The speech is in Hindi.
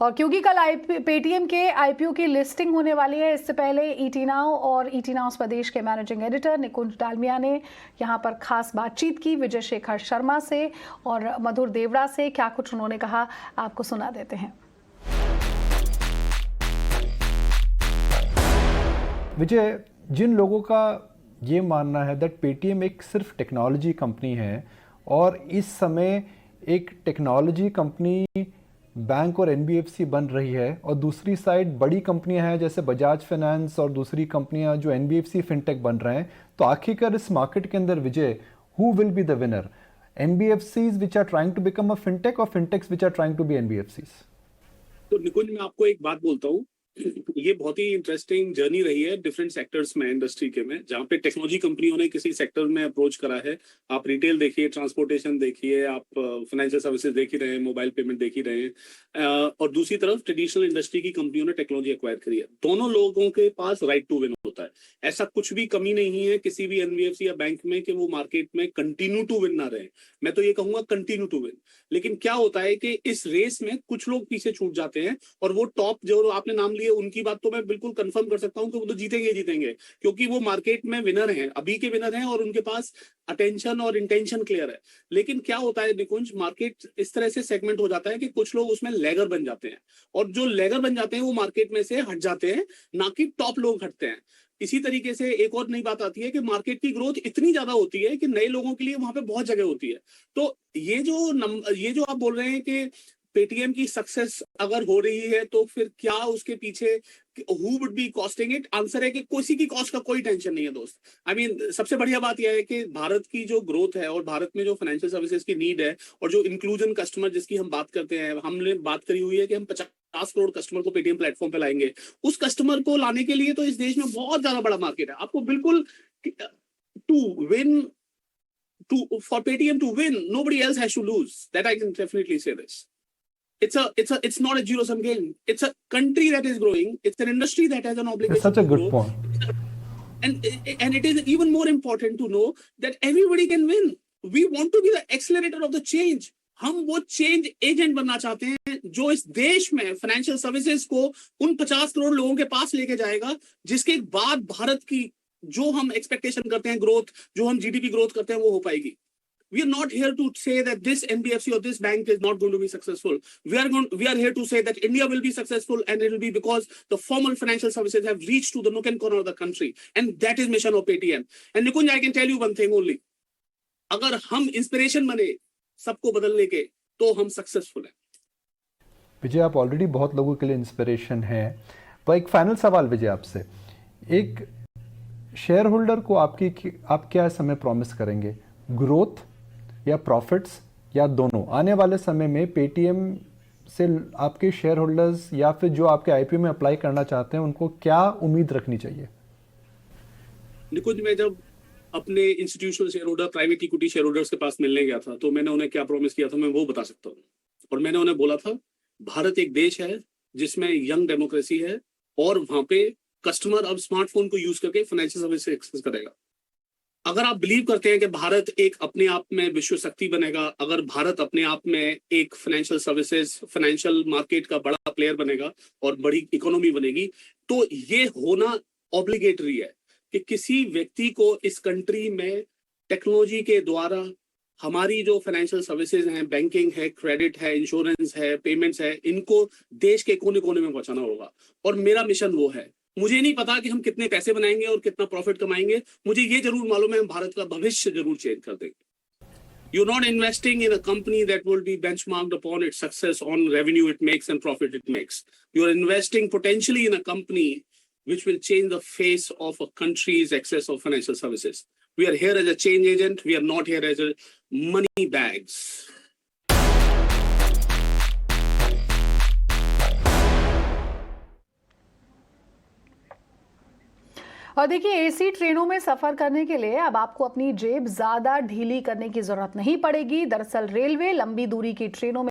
और क्योंकि कल पेटीएम के आईपीओ की लिस्टिंग होने वाली है, इससे पहले ईटी नाउ और ईटी नाउ प्रदेश के मैनेजिंग एडिटर निकुंज डालमिया ने यहां पर खास बातचीत की विजय शेखर शर्मा से और मधुर देवड़ा से। क्या कुछ उन्होंने कहा आपको सुना देते हैं। विजय, जिन लोगों का ये मानना है दैट पेटीएम एक सिर्फ टेक्नोलॉजी कंपनी है और इस समय एक टेक्नोलॉजी कंपनी बैंक और एनबीएफसी बन रही है और दूसरी साइड बड़ी कंपनियां हैं जैसे बजाज फाइनेंस और दूसरी कंपनियां जो एनबीएफसी फिनटेक बन रहे हैं, तो आखिरकार इस मार्केट के अंदर Vijay who will be the winner? NBFCs which are trying to become a fintech और fintechs which are trying to be NBFCs? तो निकुंज, मैं आपको एक बात बोलता हूँ, ये बहुत ही इंटरेस्टिंग जर्नी रही है डिफरेंट सेक्टर्स में, इंडस्ट्री के में, जहाँ पे टेक्नोलॉजी कंपनियों ने किसी सेक्टर में अप्रोच करा है। आप रिटेल देखिए, ट्रांसपोर्टेशन देखिए, आप फाइनेंशियल सर्विसेज देख ही रहे हैं, मोबाइल पेमेंट देख ही रहे हैं, और दूसरी तरफ ट्रेडिशनल इंडस्ट्री की कंपनियों ने टेक्नोलॉजी एक्वायर करी है। दोनों लोगों के पास राइट टू विन होता है। ऐसा कुछ भी कमी नहीं है किसी भी एनबीएफसी या बैंक में कि वो मार्केट में कंटिन्यू टू विन ना रहे। मैं तो ये कहूंगा कंटिन्यू टू विन। लेकिन क्या होता है कि इस रेस में कुछ लोग पीछे छूट जाते हैं, और वो टॉप जो आपने नाम लिए उनकी बात तो मैं बिल्कुल कंफर्म कर सकता हूं कि वो तो जीतेंगे जीतेंगे, क्योंकि वो मार्केट में विनर हैं, अभी के विनर हैं, और उनके पास अटेंशन और इंटेंशन क्लियर है। लेकिन क्या होता है निकुंज, मार्केट इस तरह से सेगमेंट हो जाता है कि कुछ लोग उसमें लेगर बन जाते हैं, और जो लेगर बन जाते हैं वो मार्केट में से हट जाते हैं, ना कि टॉप लोग हटते हैं। इसी तरीके से एक और नई बात आती है कि मार्केट की ग्रोथ इतनी ज्यादा होती है कि नए लोगों के लिए वहां पे बहुत जगह होती है। तो ये जो आप बोल रहे हैं कि पेटीएम की सक्सेस अगर हो रही है तो फिर क्या उसके पीछे who would be costing it? Answer है कि किसी की कॉस्ट का कोई टेंशन नहीं है दोस्त। आई मीन सबसे बढ़िया बात यह है कि भारत की जो ग्रोथ है और भारत में जो फाइनेंशियल सर्विसेज की नीड है और जो इंक्लूजन कस्टमर जिसकी हम बात करते हैं, हमने बात करी हुई है कि हम 50 करोड़ कस्टमर को पेटीएम प्लेटफॉर्म पे लाएंगे। उस कस्टमर को लाने के लिए तो इस देश में बहुत ज्यादा बड़ा मार्केट है। आपको बिल्कुल to win for Paytm to win, nobody else has to lose. That I can definitely say this. It's not a zero-sum game. It's a country that is growing. It's an industry that has an obligation. It's such a good point. And it is even more important to know that everybody can win. We want to be the accelerator of the change. हम वो चेंज एजेंट बनना चाहते हैं जो इस देश में फाइनेंशियल सर्विसेज को उन 50 करोड़ लोगों के पास लेके जाएगा, जिसके बाद भारत की जो हम एक्सपेक्टेशन करते हैं ग्रोथ, जो हम जीडीपी ग्रोथ करते हैं, वो हो पाएगी। We are not here to say that this NBFC or this bank is not going to be successful. We are here to say that India will be successful, and it will be because the formal financial services have reached to the nook and corner of the country, and that is mission of Paytm. And Nikunj, I can tell you one thing only: अगर हम इंस्पिरेशन बने सबको बदलने के, तो हम सक्सेसफुल हैं। विजय, आप ऑलरेडी बहुत लोगों के लिए इंस्पिरेशन हैं। पर एक फाइनल सवाल विजय आपसे, एक शेयर होल्डर को आप क्या समय प्रॉमिस करेंगे? ग्रोथ या प्रॉफिट्स या दोनों? आने वाले समय में पेटीएम से आपके शेयर होल्डर्स या फिर जो आपके आईपीओ में अप्लाई करना चाहते हैं उनको क्या उम्मीद रखनी चाहिए? निकुंज, मैं जब अपने institutional share holder, private equity share holders के पास मिलने गया था, तो मैंने उन्हें क्या प्रॉमिस किया था मैं वो बता सकता हूँ। और मैंने उन्हें बोला था, भारत एक देश है जिसमें यंग डेमोक्रेसी है, और वहां पे कस्टमर अब स्मार्टफोन को यूज करके फाइनेंशियल सर्विस एक्सेस करेगा। अगर आप बिलीव करते हैं कि भारत एक अपने आप में विश्व शक्ति बनेगा, अगर भारत अपने आप में एक फाइनेंशियल सर्विसेज, फाइनेंशियल मार्केट का बड़ा प्लेयर बनेगा और बड़ी इकोनॉमी बनेगी, तो ये होना ऑब्लिगेटरी है कि किसी व्यक्ति को इस कंट्री में टेक्नोलॉजी के द्वारा हमारी जो फाइनेंशियल सर्विसेज हैं, बैंकिंग है, क्रेडिट है, इंश्योरेंस है, पेमेंट्स है, इनको देश के कोने कोने में पहुंचाना होगा। और मेरा मिशन वो है। मुझे नहीं पता कि हम कितने पैसे बनाएंगे और कितना प्रॉफिट कमाएंगे, मुझे ये जरूर मालूम है हम भारत का भविष्य जरूर चेंज कर देंगे। You're not investing in a company that will be benchmarked upon its success on revenue it makes and profit it makes. You're investing potentially in a company which will change the face of a country's access of financial services. We are here as a change agent. We are not here as a money bags. और देखिए, एसी ट्रेनों में सफर करने के लिए अब आपको अपनी जेब ज्यादा ढीली करने की जरूरत नहीं पड़ेगी। दरअसल रेलवे लंबी दूरी की ट्रेनों में